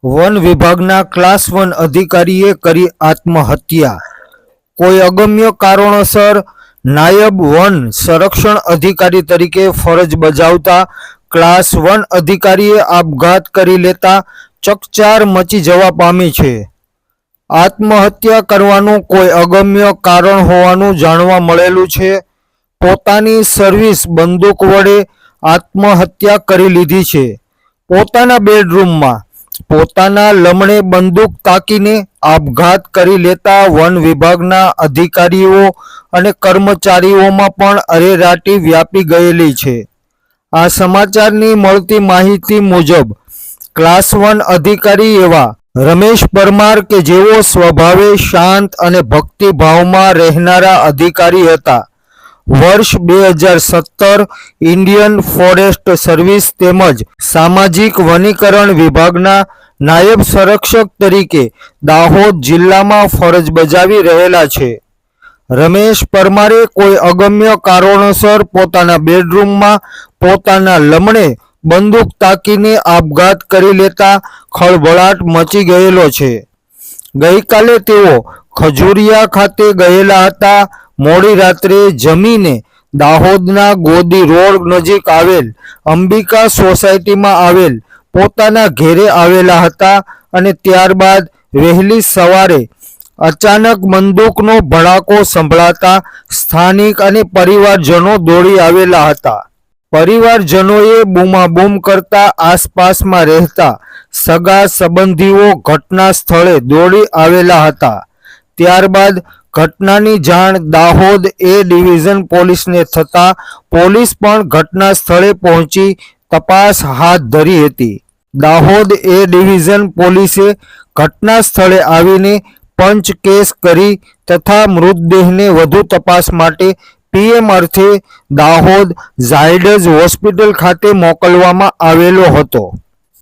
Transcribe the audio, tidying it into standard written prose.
One વિભાગના class 1 અધિકારીએ કરી આત્મહત્યા। કોઈ અગમ્ય કારણોસર નાયબ વન સંરક્ષણ અધિકારી તરીકે ફરજ બજાવતા ક્લાસ 1 અધિકારીએ આપઘાત કરી લેતા ચકચાર મચી જવા પામી છે। આત્મહત્યા કરવાનું કોઈ અગમ્ય કારણ હોવાનું જાણવા મળેલું છે। પોતાની સર્વિસ બંદૂક વડે આત્મહત્યા કરી લીધી છે। પોતાના બેડરૂમમાં પોતાના લમણે બંદૂક તાકીને આપઘાત કરી લેતા વન વિભાગના અધિકારીઓ અને કર્મચારીઓમાં પણ અરેરાટી વ્યાપી ગયેલી છે। આ સમાચારની મળતી માહિતી મુજબ ક્લાસ 1 અધિકારી એવા રમેશ પરમાર કે જેઓ સ્વભાવે શાંત અને ભક્તિભાવમાં રહેનારા અધિકારી હતા, વર્ષ 2017 ઇન્ડિયન ફોરેસ્ટ સર્વિસ તેમજ સામાજિક વનીકરણ વિભાગના નાયબ સંરક્ષક તરીકે દાહોદ જિલ્લામાં ફરજ બજાવી રહેલા છે। રમેશ પરમારે કોઈ અગમ્ય કારણોસર પોતાના બેડરૂમમાં પોતાના લમણે બંદૂક તાકીને આપઘાત કરી લેતા ખળભળાટ મચી ગયેલો છે। ગઈકાલે તેઓ ખજુરિયા ખાતે ગયેલા હતા। મોડી રાત્રે જમીને દાહોદના ગોદી રોડ નજીક આવેલ અંબિકા સોસાયટીમાં આવેલ પોતાના ઘેરે આવેલા હતા અને ત્યારબાદ વહેલી સવારે અચાનક બંદૂકનો ભડાકો સંભળાતા સ્થાનિક અને પરિવારજનો દોડી આવેલા હતા। પરિવારજનોએ બૂમાબૂમ કરતા આસપાસમાં રહેતા સગા સંબંધીઓ ઘટના સ્થળે દોડી આવેલા હતા। ત્યારબાદ ઘટનાની જાણ દાહોદ એ ડિવિઝન પોલીસને થતાં પોલીસ પણ ઘટના સ્થળે પહોંચી તપાસ હાથ ધરી હતી। દાહોદ એ ડિવિઝન પોલીસે ઘટના સ્થળે આવીને પંચ કેસ કરી તથા મૃતદેહને વધુ તપાસ માટે પીએમ અર્થે દાહોદ ઝાયડસ હોસ્પિટલ ખાતે મોકલવામાં આવેલો હતો।